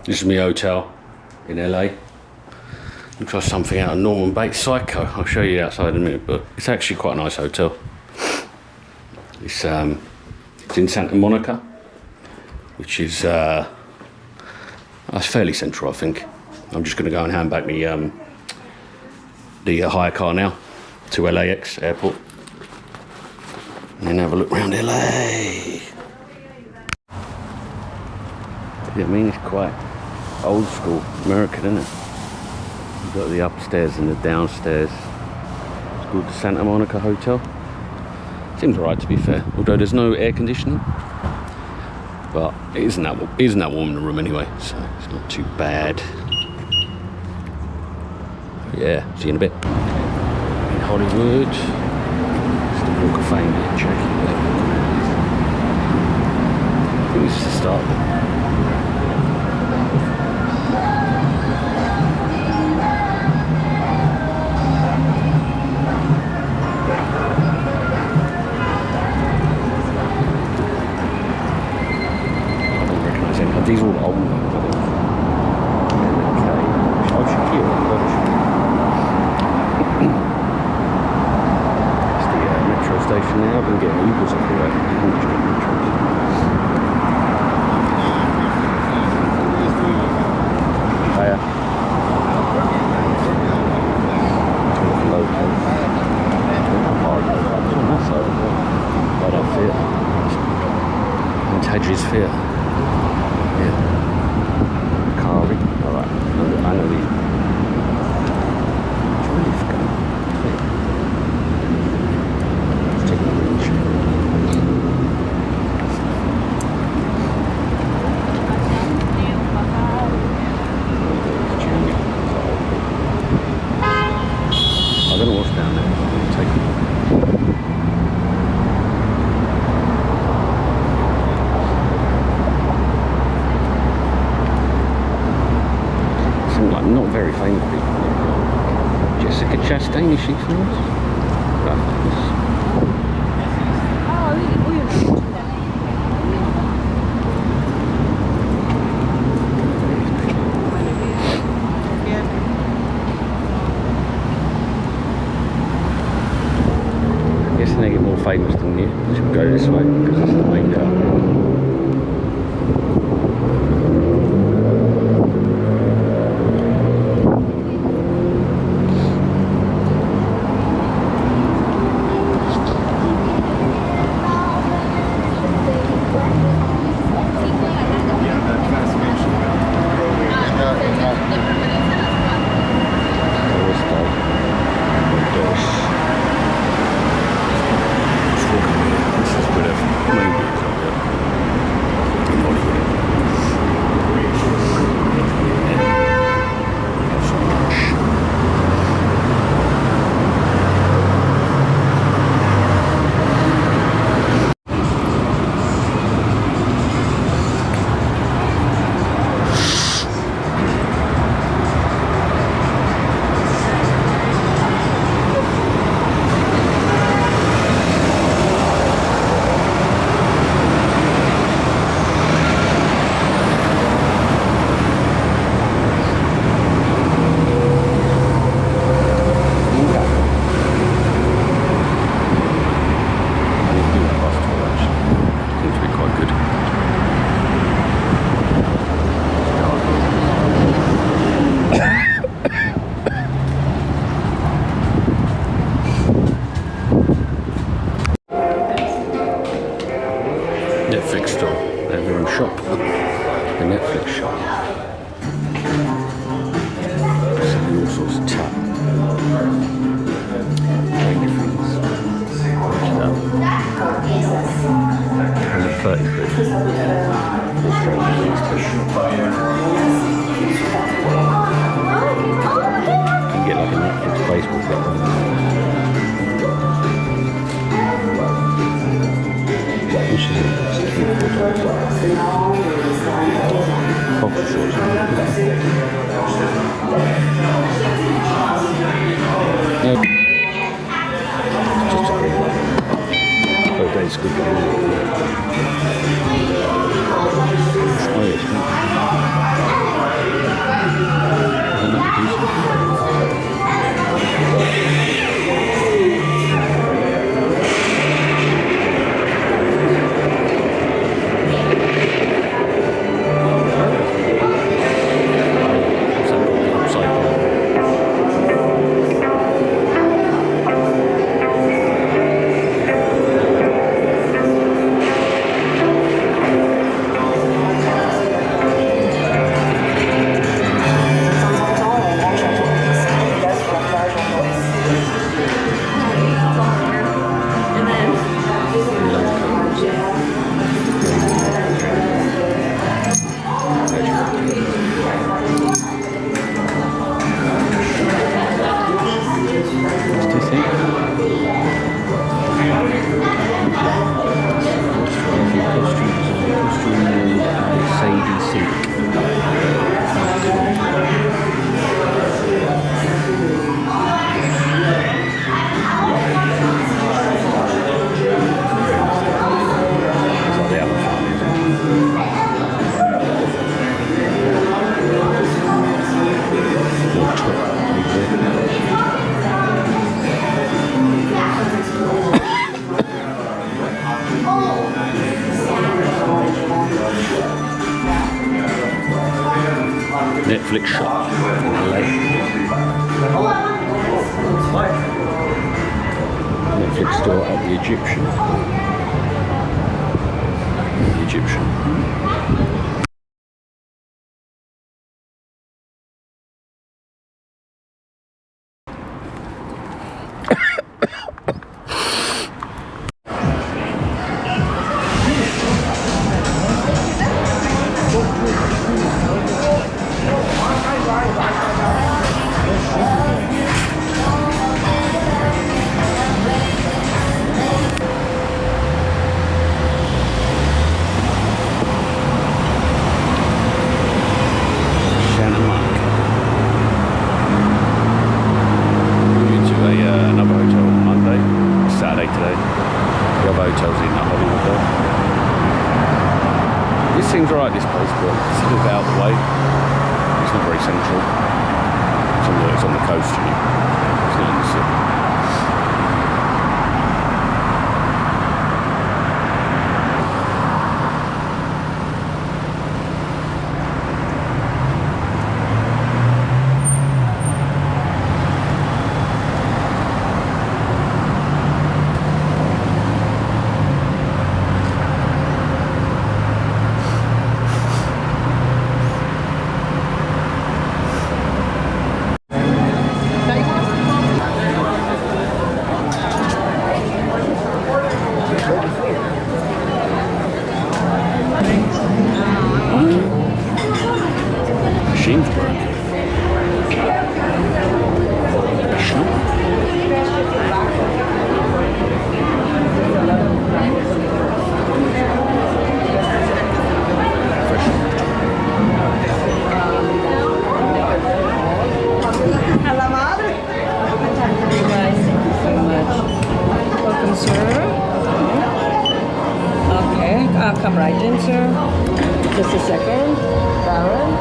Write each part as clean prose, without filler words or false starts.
This is my hotel in LA. I'll try something out of Norman Bates Psycho. I'll show you outside in a minute, but it's actually quite a nice hotel. It's in Santa Monica, which is that's fairly central, I think. I'm just going to go and hand back the hire car now to LAX airport, and then have a look around LA. I mean, it's quite old school American, isn't it? You've got the upstairs and the downstairs. It's called the Santa Monica Hotel. Seems alright, to be fair, although there's no air conditioning. But it isn't that warm in the room anyway, so it's not too bad. Yeah, see you in a bit. In Hollywood, it's the Walk of Fame getting checking there. I think this is the start. These are all old ones, I think. Oh, Shakira, it's the metro station now. I've been getting Ubers everywhere. You can just get metros. Hiya. Local. Right up Theatre. Tadri's Theatre. Carving. Alright, I know these. Let's take a wrench. I don't know what's down there. I'll take it. Not very famous people. Jessica Chastain, is she famous? That famous. I'm guessing they get more famous than you. Should go this way because it's the main door. Netflix store, everyone shop, the Netflix shop. Selling all sorts of tap. Stranger Things. Watch that. 130 quid. Stranger Things too. You can get like a Netflix baseball club. Which is it? Boxer shorts. No. Just a green one. Oh, that's good. Oh, yes. Netflix shop in LA. Netflix store at the Egyptian. The Egyptian. Seems alright, this place, but it's a little bit out of the way. It's not very central. It's on the coast, you know. It's not in the city. Come right in, sir. Just a second, Darren.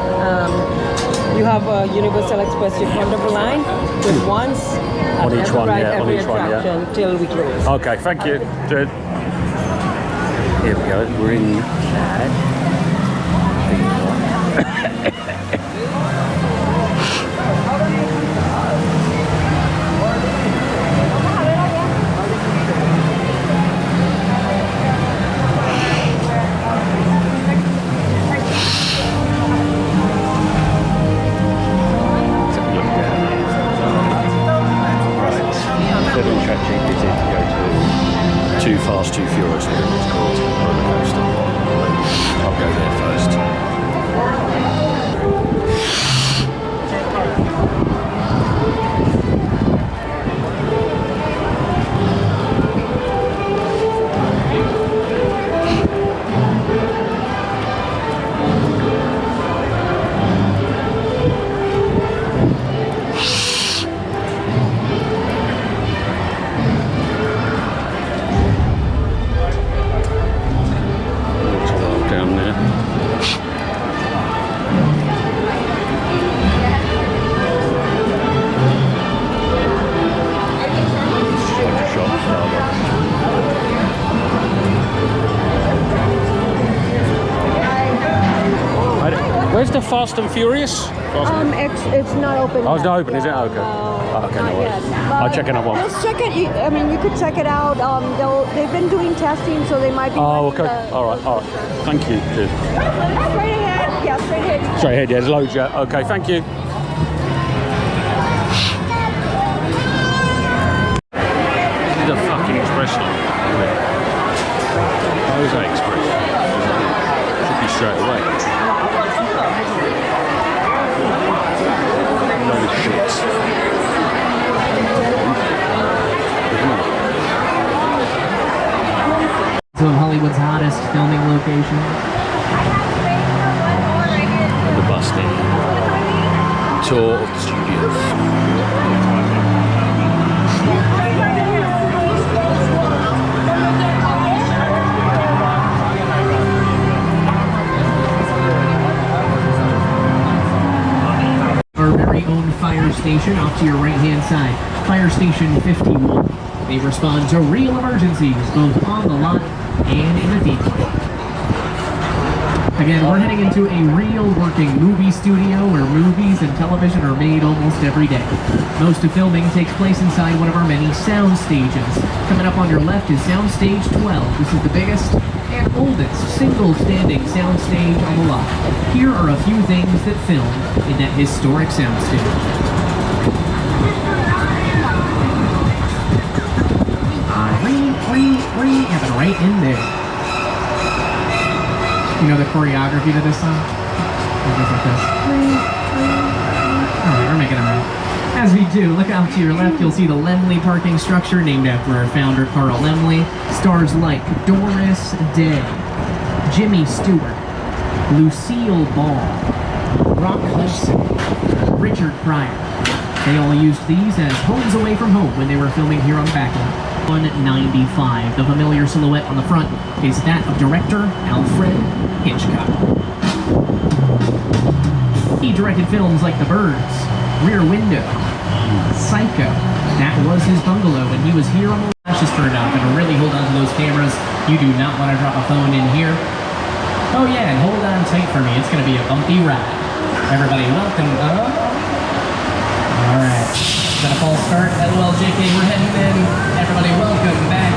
You have a Universal Express refundable line with once on each one, ride, yeah, on every each one, attraction till we close. Okay, thank you. Good. Here we go. We're in Too Fast, Too Furious, I think it's called, roller coaster. I'll go there first. Where's the Fast and Furious? It's not open. Oh, it's not open, is it? Okay. Okay, no worries. I'll check it out. Just check it. I mean, you could check it out. They've been doing testing, so they might be. Oh, okay. All right. Thank you. Cheers. Straight ahead. Yeah, straight ahead. Straight ahead. Yeah, there's loads. Yeah. Okay. Thank you. This is a fucking express line. How is that express? Should be straight away. Load of shit. Some of Hollywood's hottest filming locations. And the bus stand. Tour of the studios. Our very own fire station off to your right-hand side. Fire Station 51. They respond to real emergencies, both on the lot and in the depot. Again, we're heading into a real working movie studio where movies and television are made almost every day. Most of filming takes place inside one of our many sound stages. Coming up on your left is Soundstage 12. This is the biggest and oldest single standing soundstage on the lot. Here are a few things that filmed in that historic soundstage. Having right in there. You know the choreography to this song? It goes like this. Alright, we're making it right. As we do, look out to your left, you'll see the Laemmle parking structure named after our founder, Carl Laemmle. Stars like Doris Day, Jimmy Stewart, Lucille Ball, Rock Hudson, Richard Pryor. They all used these as homes away from home when they were filming here on the back lot. 195. The familiar silhouette on the front is that of director Alfred Hitchcock. He directed films like The Birds, Rear Window, Psycho. That was his bungalow when he was here on the flashes turned off. And really hold on to those cameras. You do not want to drop a phone in here. Oh yeah, and hold on tight for me. It's going to be a bumpy ride. Everybody, welcome up. All right. Got a false start. LOL, JK, we're heading in. Everybody, welcome back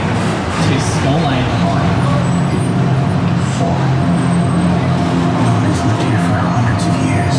to Skull Island. It's lived here for hundreds of years.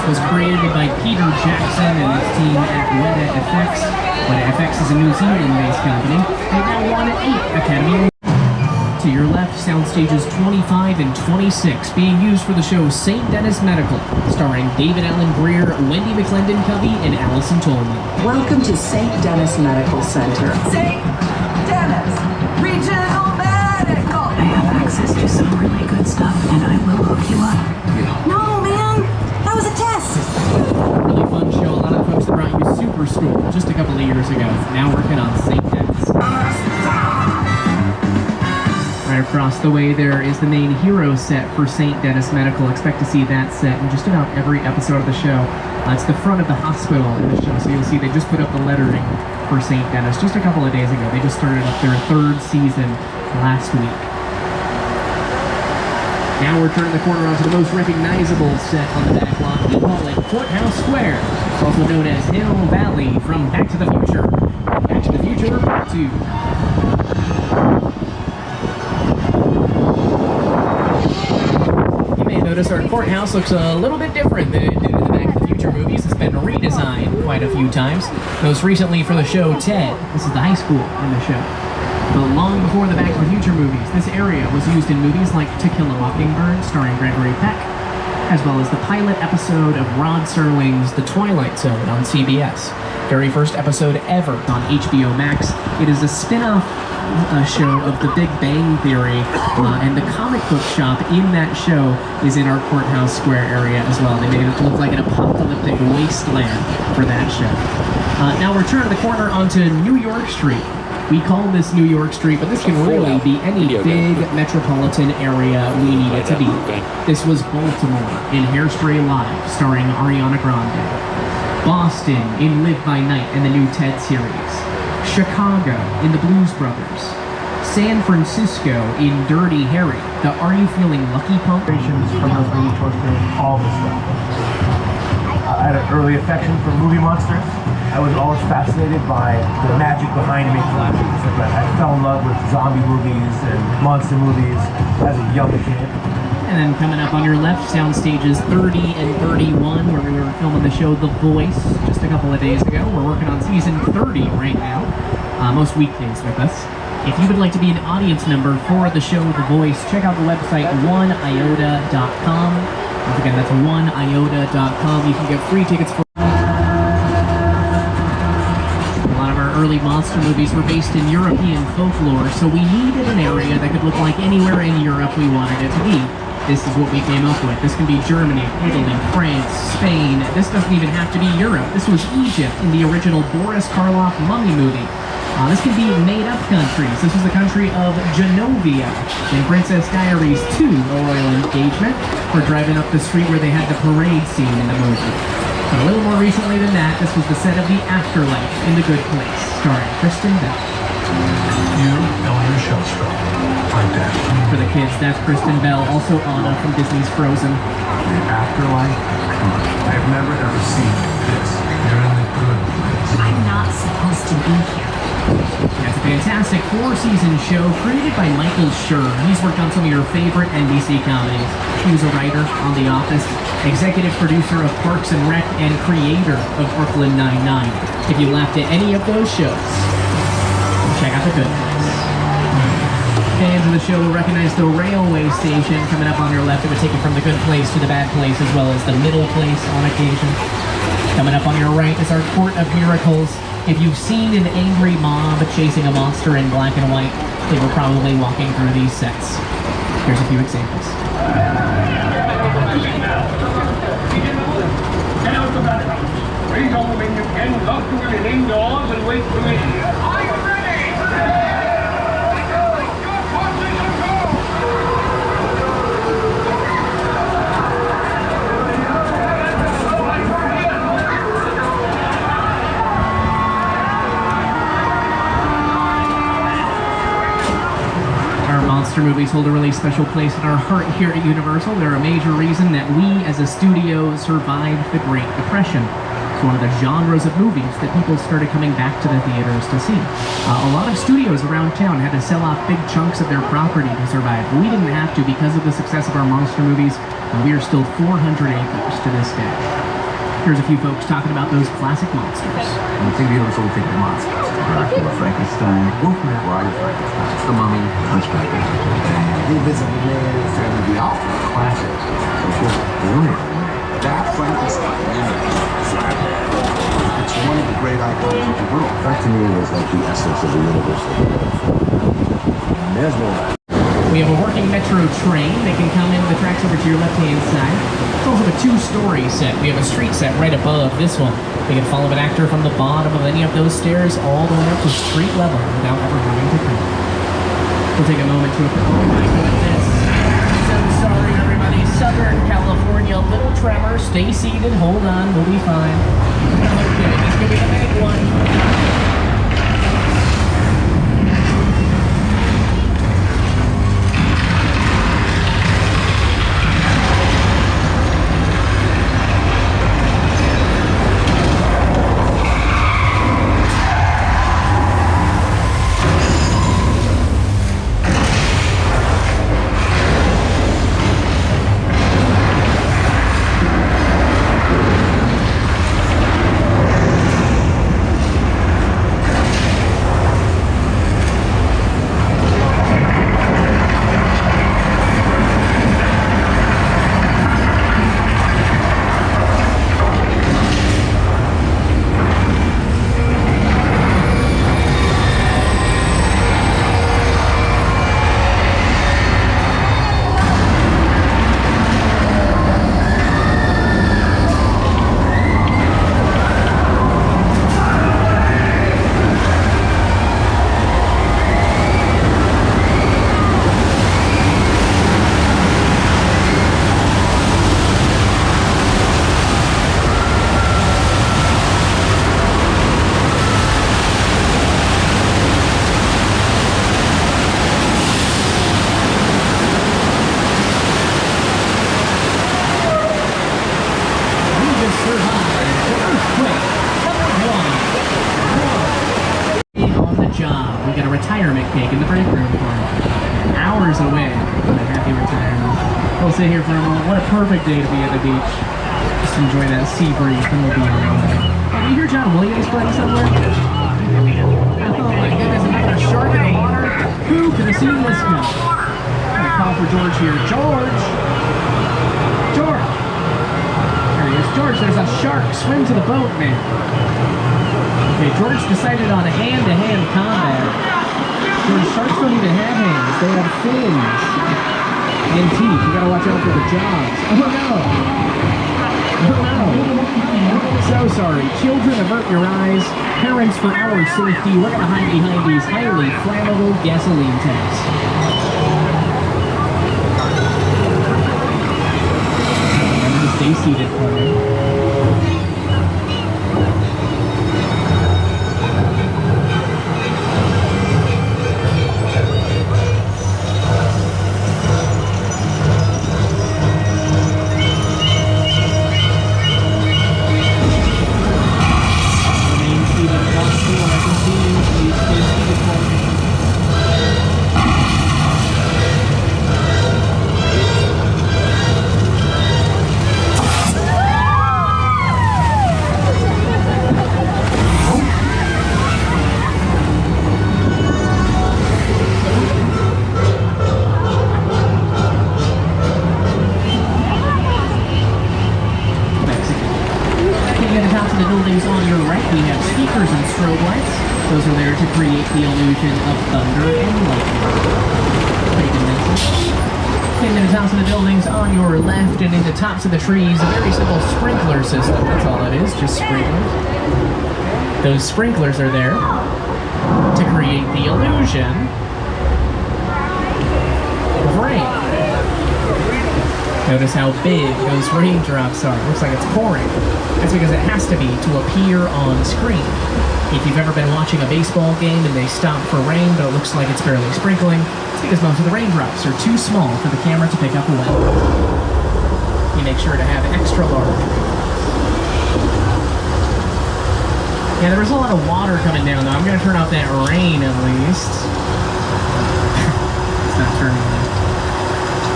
Was created by Peter Jackson and his team at Weta FX. Weta FX is a New Zealand-based company. They now won 8 Academy Awards. To your left, sound stages 25 and 26 being used for the show St. Dennis Medical, starring David Allen Greer, Wendy McClendon Covey, and Allison Tolman. Welcome to St. Dennis Medical Center. St. Dennis Regional Medical. I have access to some really good stuff, and I will hook you up. No, man. That was a test. Really fun show. A lot of the folks that brought you Superstore just a couple of years ago. Now working on St. Dennis. Right across the way there is the main hero set for St. Dennis Medical. Expect to see that set in just about every episode of the show. It's the front of the hospital in the show, so you'll see they just put up the lettering for St. Dennis just a couple of days ago. They just started up their 3rd season last week. Now we're turning the corner onto the most recognizable set on the back lot. We call it Courthouse Square. It's also known as Hill Valley from Back to the Future. Back to the Future Part 2. You may notice our courthouse looks a little bit different than it did in the Back to the Future movies. It's been redesigned quite a few times. Most recently for the show Ted. This is the high school in the show. But long before the Back to the Future movies, this area was used in movies like To Kill a Mockingbird, starring Gregory Peck, as well as the pilot episode of Rod Serling's The Twilight Zone on CBS. Very first episode ever on HBO Max. It is a spin-off show of The Big Bang Theory, and the comic book shop in that show is in our Courthouse Square area as well. They made it look like an apocalyptic wasteland for that show. Now we're turning the corner onto New York Street. We call this New York Street, but this can really be any big metropolitan area we need it to be. This was Baltimore in Hairspray Live, starring Ariana Grande. Boston in Live by Night and the new Ted series. Chicago in The Blues Brothers. San Francisco in Dirty Harry, the Are You Feeling Lucky pump? From those movie posters, all this stuff. I had an early affection for movie monsters. I was always fascinated by the magic behind making movies. I fell in love with zombie movies and monster movies as a young kid. And then coming up on your left, sound stages 30 and 31, where we were filming the show The Voice just a couple of days ago. We're working on season 30 right now, most weekdays with us. If you would like to be an audience member for the show The Voice, check out the website oneiota.com. Once again, that's oneiota.com. You can get free tickets for early monster movies were based in European folklore, so we needed an area that could look like anywhere in Europe we wanted it to be. This is what we came up with. This can be Germany, Italy, France, Spain. This doesn't even have to be Europe. This was Egypt in the original Boris Karloff Mummy movie. This can be made-up countries. This was the country of Genovia in Princess Diaries 2, A Royal Engagement, for driving up the street where they had the parade scene in the movie. But a little more recently than that, this was the set of The Afterlife in The Good Place, starring Kristen Bell. You, Elliot Shellstrom, like that. For the kids, that's Kristen Bell, also Anna from Disney's Frozen. The afterlife? Come on. I've never ever seen this. You're in the good place. I'm not supposed to be here. That's a fantastic 4-season show created by Michael Schur. He's worked on some of your favorite NBC comedies. He was a writer on The Office, executive producer of Parks and Rec, and creator of Brooklyn Nine-Nine. If you laughed at any of those shows, check out The Good Place. Fans of the show will recognize the railway station coming up on your left. It would take you from the good place to the bad place, as well as the middle place on occasion. Coming up on your right is our Court of Miracles. If you've seen an angry mob chasing a monster in black and white, they were probably walking through these sets. Here's a few examples. Get out of that house. Bring home when you can. Lock the women indoors and wait for me. Are you ready? Your forces will go. Our monster movies hold a really special place in our heart here at Universal. They're a major reason that we as a studio survived the Great Depression. It's one of the genres of movies that people started coming back to the theaters to see. A lot of studios around town had to sell off big chunks of their property to survive. We didn't have to because of the success of our monster movies, and we are still 400 acres to this day. Here's a few folks talking about those classic monsters. When you think of Universal, we think of monsters. Dracula, Frankenstein, Wolfman, Bride of Frankenstein, The Mummy, Hunchback. The Invisible Man, Family the All classics. So just brilliant. That Frankenstein, it's one of the great icons of the world. That to me was like the essence of the Universal. There's no that. We have a working metro train that can come in the tracks over to your left-hand side. It's also a 2-story set. We have a street set right above this one. We can follow an actor from the bottom of any of those stairs all the way up to street level without ever having to come. We'll take a moment to oh my goodness. So sorry everybody. Southern California, little tremor. Stay seated, hold on, we'll be fine. Okay, this could be the big one. retirement cake in the break room for him. Hours away from a happy retirement. We'll sit here for a moment. What a perfect day to be at the beach. Just enjoy that sea breeze and we'll be on our way. Oh, do you hear John Williams playing somewhere? Oh my goodness, another shark in the water? Who could have seen this now? I'm gonna call for George here. George! George! There he is. George, there's a shark. Swim to the boat, man. Okay, George decided on a hand-to-hand combat. George, sharks don't even have hands. They have fins and teeth. You gotta watch out for the jaws. Oh no! Oh no! So sorry. Children, avert your eyes. Parents, for our safety, we're gonna hide behind these highly flammable gasoline tanks. Stay seated for me. Remain seated. Once more, I continue. Please stay seated for me. On your right, we have speakers and strobe lights. Those are there to create the illusion of thunder and lightning. Pretty convincing. Came to the tops of the buildings on your left and in the tops of the trees. A very simple sprinkler system. That's all it is, just sprinklers. Those sprinklers are there to create the illusion of rain. Notice how big those raindrops are. Looks like it's pouring. That's because it has to be to appear on screen. If you've ever been watching a baseball game and they stop for rain, but it looks like it's barely sprinkling, it's because most of the raindrops are too small for the camera to pick up well. You make sure to have extra large. Yeah, there was a lot of water coming down, though. I'm going to turn off that rain at least. It's not turning on.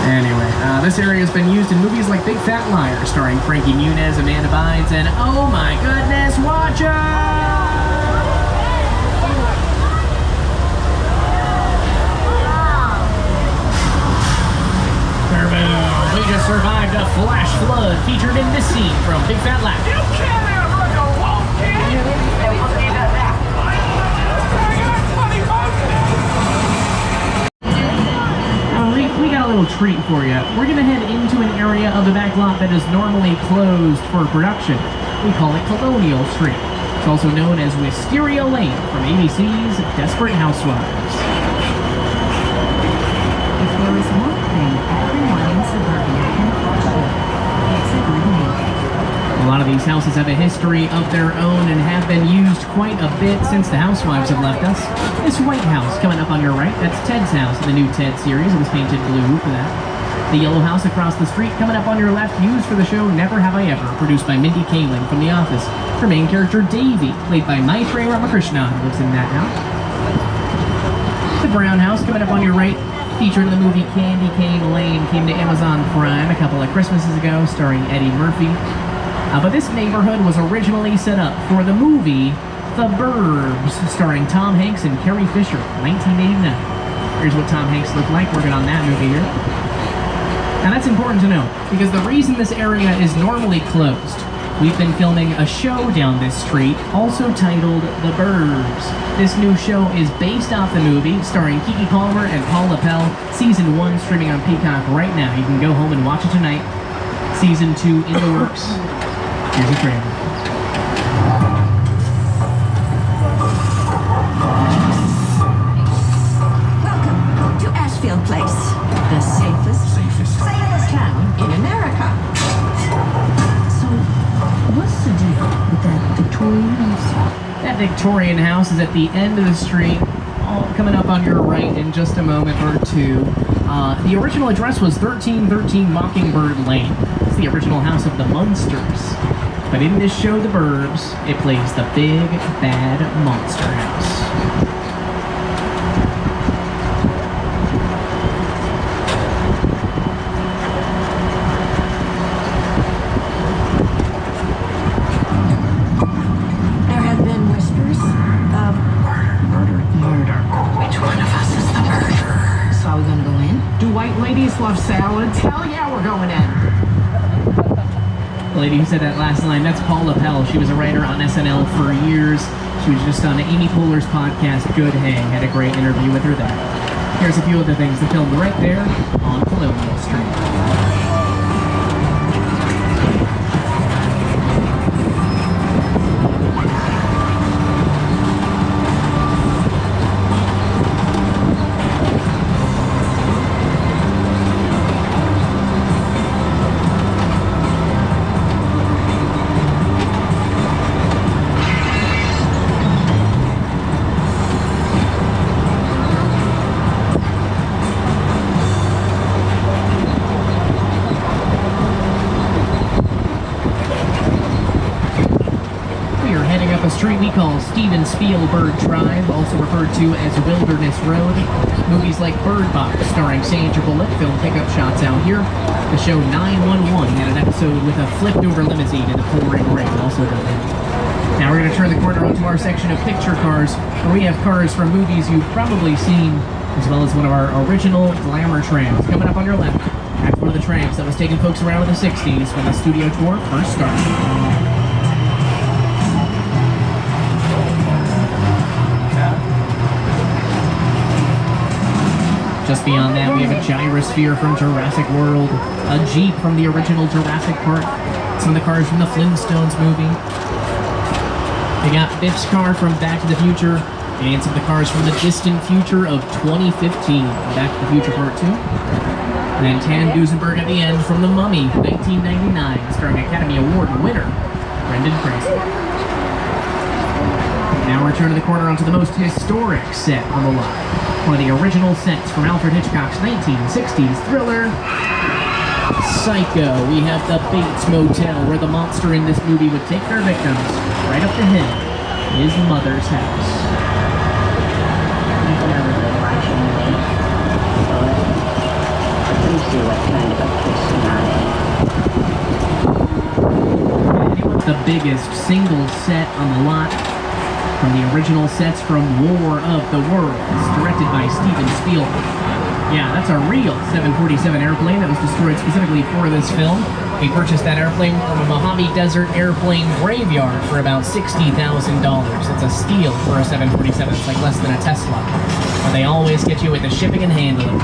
Anyway, this area has been used in movies like Big Fat Liar, starring Frankie Muniz, Amanda Bynes, and oh my goodness, watch out! Turbo, we just survived a flash flood featured in this scene from Big Fat Liar. You can't ever go wrong, kid! We got a little treat for you. We're going to head into an area of the back lot that is normally closed for production. We call it Colonial Street. It's also known as Wisteria Lane from ABC's Desperate Housewives. If there is one thing everyone in suburbia can appreciate, it's a good name. A lot of these houses have a history of their own and have been used quite a bit since the Housewives have left us. This white house coming up on your right, that's Ted's house in the new Ted series. It was painted blue for that. The yellow house across the street coming up on your left, used for the show Never Have I Ever, produced by Mindy Kaling from The Office. Her main character, Davy, played by Maitreyi Ramakrishnan, lives in that house. The brown house coming up on your right, featured in the movie Candy Cane Lane, came to Amazon Prime a couple of Christmases ago, starring Eddie Murphy. But this neighborhood was originally set up for the movie The Burbs, starring Tom Hanks and Carrie Fisher, 1989. Here's what Tom Hanks looked like working on that movie here. Now that's important to know, because the reason this area is normally closed, we've been filming a show down this street, also titled The Burbs. This new show is based off the movie, starring Keke Palmer and Paul Lepel. Season 1 streaming on Peacock right now. You can go home and watch it tonight. Season 2 in the works. Here's a trailer. Welcome to Ashfield Place, the safest town in America. So, what's the deal with that Victorian house? That Victorian house is at the end of the street, coming up on your right in just a moment or two. The original address was 1313 Mockingbird Lane. It's the original house of the Munsters. But in this show, The Burbs, it plays the big, bad monster house. just love salads. Hell yeah, we're going in. The lady who said that last line, that's Paula Pell. She was a writer on SNL for years. She was just on Amy Poehler's podcast, Good Hang. Had a great interview with her there. Here's a few of the things that filmed right there on Colonial Street. A street we call Steven Spielberg Drive, also referred to as Wilderness Road. Movies like Bird Box, starring Sandra Bullock, film pickup shots out here. The show 911 had an episode with a flipped-over limousine in the pouring rain, also done that. Now we're going to turn the corner onto our section of picture cars, where we have cars from movies you've probably seen, as well as one of our original glamour trams. Coming up on your left, that's one of the trams that was taking folks around in the 60s when the studio tour first started. Just beyond that, we have a gyrosphere from Jurassic World, a Jeep from the original Jurassic Park, some of the cars from the Flintstones movie. We got Biff's car from Back to the Future, and some of the cars from the distant future of 2015, Back to the Future Part 2. And then Tan Duesenberg at the end from The Mummy, 1999, starring Academy Award winner Brendan Fraser. Now we're turning the corner onto the most historic set on the lot. One of the original sets from Alfred Hitchcock's 1960s thriller, Psycho. We have the Bates Motel, where the monster in this movie would take their victims right up to him, his mother's house. You've never been watching me, so let me see what kind of a person I am. The biggest single set on the lot, from the original sets from War of the Worlds, directed by Steven Spielberg. Yeah, that's a real 747 airplane that was destroyed specifically for this film. We purchased that airplane from a Mojave Desert airplane graveyard for about $60,000. It's a steal for a 747. It's like less than a Tesla. But they always get you with the shipping and handling.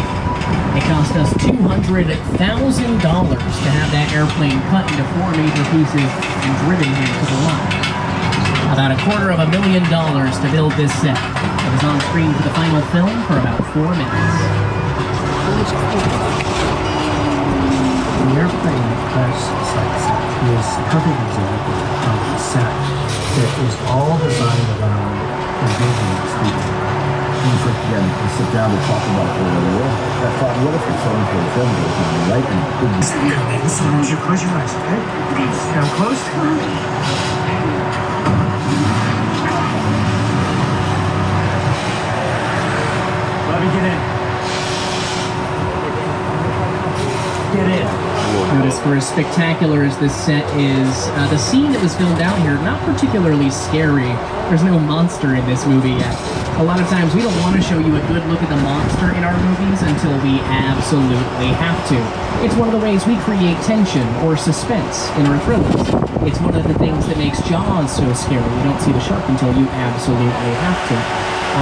It cost us $200,000 to have that airplane cut into 4 major pieces and driven here to the lot. About $250,000 to build this set. It was on screen for the final film for about 4 minutes. The airplane crash site is a perfect example of a set that is all designed around indigenous people. You forget to sit down and talk about it earlier. I thought, what if it's 747 goes on the right and big... Close your eyes, okay? Now close. Let me get in. Get in. Notice for as spectacular as this set is, the scene that was filmed out here, not particularly scary. There's no monster in this movie yet. A lot of times we don't want to show you a good look at the monster in our movies until we absolutely have to. It's one of the ways we create tension or suspense in our thrillers. It's one of the things that makes Jaws so scary. You don't see the shark until you absolutely have to.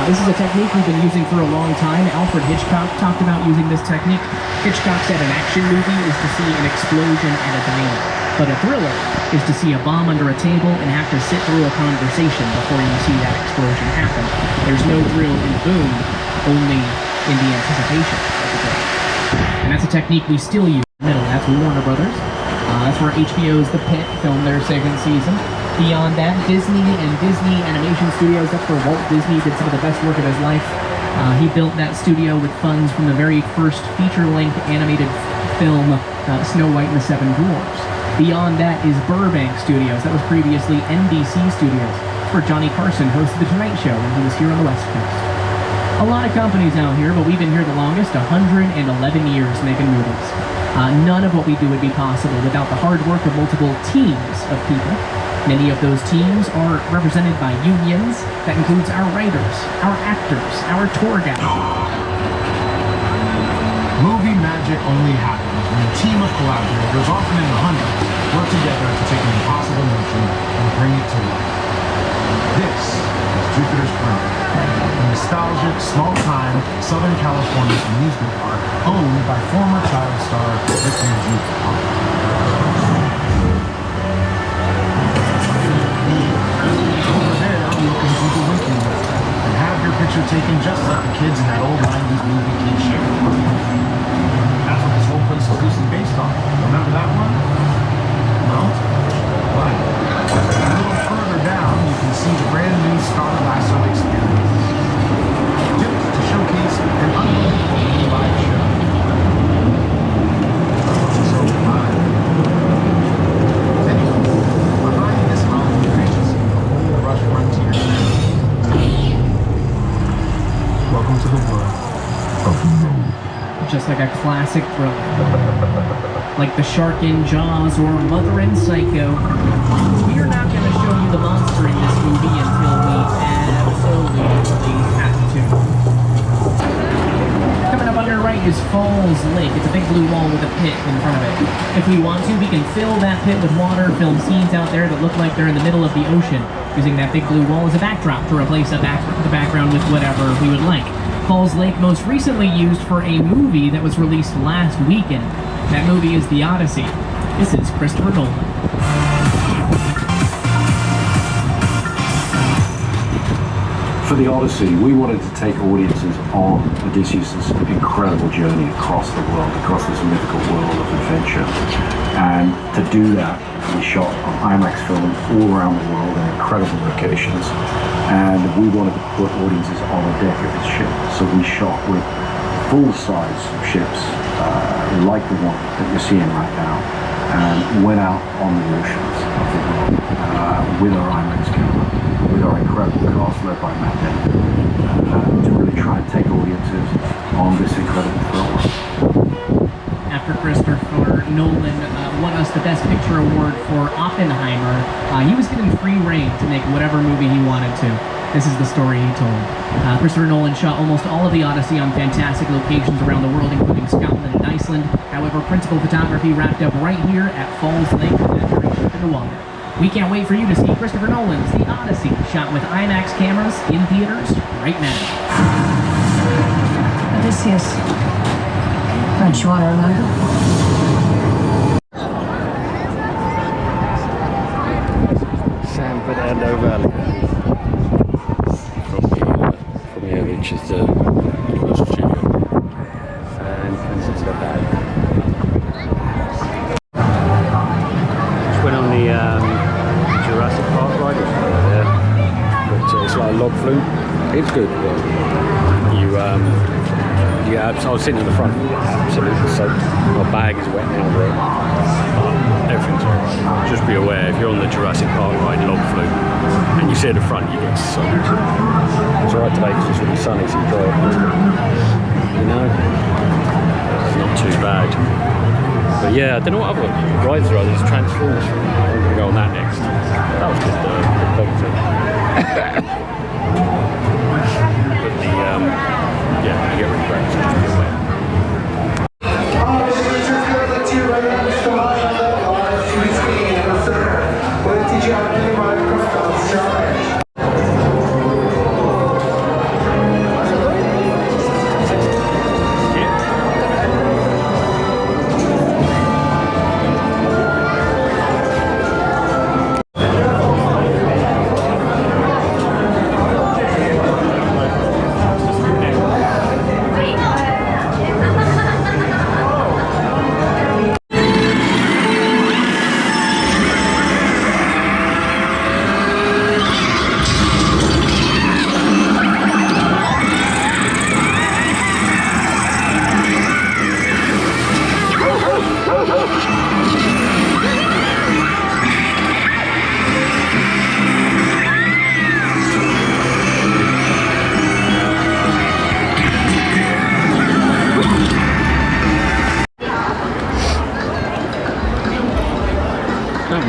This is a technique we've been using for a long time. Alfred Hitchcock talked about using this technique. Hitchcock said an action movie is to see an explosion at a diner, but a thriller is to see a bomb under a table and have to sit through a conversation before you see that explosion happen. There's no thrill in boom, only in the anticipation of the thrill. And that's a technique we still use. Middle, that's Warner Brothers. That's where HBO's The Pit filmed their second season. Beyond that, Disney and Disney Animation Studios, that's where Walt Disney did some of the best work of his life. He built that studio with funds from the very first feature-length animated film, Snow White and the Seven Dwarfs. Beyond that is Burbank Studios, that was previously NBC Studios, where Johnny Carson hosted The Tonight Show when he was here on the West Coast. A lot of companies out here, but we've been here the longest, 111 years making movies. None of what we do would be possible without the hard work of multiple teams of people. Many of those teams are represented by unions. That includes our writers, our actors, our tour guides. Movie Magic magic only happens when a team of collaborators, often in the hundreds, work together to take an impossible notion and bring it to life. This is Jupiter's Crown, a nostalgic, small-time Southern California amusement park owned by former child star Ricky Jupiter. You can do the winking method and have your picture taken just like the kids in that old 90s movie Vacation. That's what this whole place is loosely based on. Remember that one? No? Right. A little further down, you can see the brand new Star Lasso experience. Just to showcase an unbelievable new live show. So live. Anyway, behind this mountain, you can see the whole Rush Frontier. Welcome to the world of no. Just like a classic thriller. Like The Shark in Jaws or Mother in Psycho. We are not going to show you the monster in this movie until we absolutely have to. Coming up on your right is Falls Lake. It's a big blue wall with a pit in front of it. If we want to, we can fill that pit with water, film scenes out there that look like they're in the middle of the ocean, using that big blue wall as a backdrop to replace the background with whatever we would like. Falls Lake most recently used for a movie that was released last weekend. That movie is The Odyssey. This is Christopher Nolan. For The Odyssey, we wanted to take audiences on Odysseus' incredible journey across the world, across this mythical world of adventure. And to do that, we shot on IMAX film all around the world in incredible locations. And we wanted to put audiences on the deck of this ship. So we shot with full-size ships, like the one that you're seeing right now, and went out on the oceans of the world with our IMAX camera, with our incredible cast led by Matt Damon, to really try and take audiences on this incredible film. After Christopher Nolan won us the Best Picture Award for Oppenheimer, he was given free reign to make whatever movie he wanted to. This is the story he told. Christopher Nolan shot almost all of The Odyssey on fantastic locations around the world, including Scotland and Iceland. However, principal photography wrapped up right here at Falls Lake after he took in the water. We can't wait for you to see Christopher Nolan's The Odyssey, shot with IMAX cameras in theaters right now. Odysseus. Don't you want to remember? San Fernando Valley. From here reaches the Universal Studio. And Fernando Valley. Just went on the Jurassic Park ride there. But it's like a log flume. It's good. Yeah, I was sitting in the front, absolutely soaked. My bag is wet now, bro. But everything's alright. Just be aware, if you're on the Jurassic Park ride, log flume, and you sit at the front, you get soaked. It's alright today because it's really sunny, so dry. You know, it's not too bad. But yeah, I don't know what other rides there are. There's Transformers. I'm going to go on that next. That was just a big thing. But yeah, you get really great, so just be aware.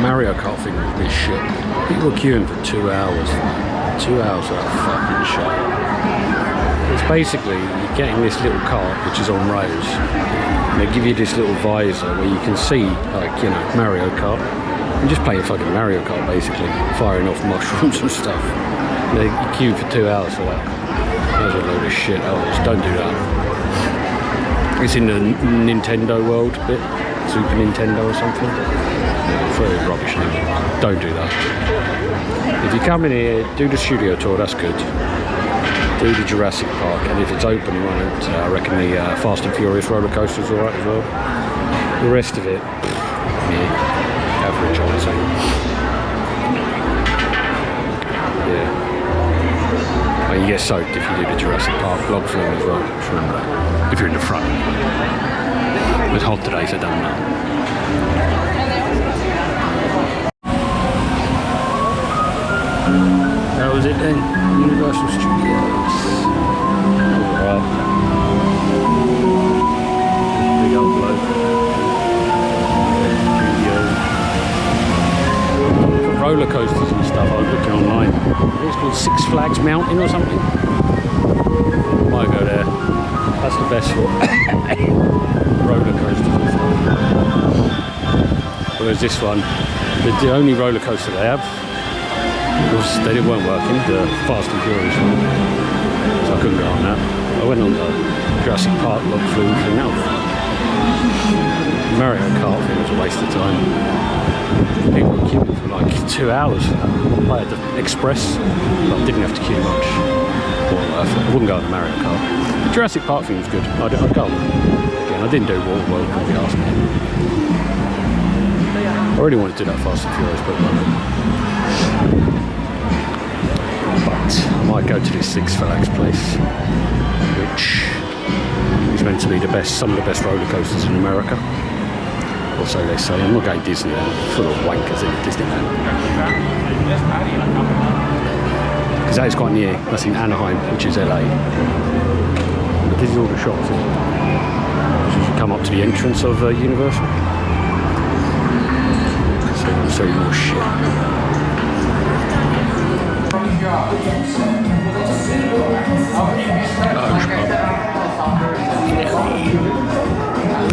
Mario Kart thing was this shit. People were queuing for 2 hours. 2 hours of that fucking shit. It's basically you're getting this little cart which is on rails. And they give you this little visor where you can see, like, you know, Mario Kart. And just playing fucking Mario Kart basically, firing off mushrooms and stuff. And you queue for 2 hours for that. There's a load of shit hours. Don't do that. It's in the Nintendo world bit, Super Nintendo or something. Yeah, it's very rubbish. Don't do that. If you come in here, do the studio tour, that's good. Do the Jurassic Park, and if it's open and running, I reckon the Fast and Furious roller coaster's alright as well. The rest of it, yeah, average, I would say. Yeah. And you get soaked if you do the Jurassic Park log flume as well, if you're in the front. It's hot today, so it doesn't matter. That was it then, Universal Studios. Alright. Big old bloke. Studio. For roller coasters and stuff, I was looking online. It's called Six Flags Mountain or something. Might go there. That's the best for roller coasters and stuff. Whereas this one, the only roller coaster they have, they weren't working, the Fast and Furious one, so I couldn't go on that. I went on the Jurassic Park log flume thing. That was fun. Mario Kart thing was a waste of time. People were queuing for like 2 hours for that. I had the Express, but I didn't have to queue much. I wouldn't go on the Mario Kart. The Jurassic Park thing was good. I'd go on again. I didn't do Waterworld when they asked me. I really wanted to do that Fast and Furious, but I might go to this Six Flags place, which is meant to be some of the best roller coasters in America. Or so they say. I'm not going to Disneyland, full of wankers in Disneyland. Because that is quite near, that's in Anaheim, which is LA. But this is all the shops here. So you should come up to the entrance of Universal. So you can show you more shit.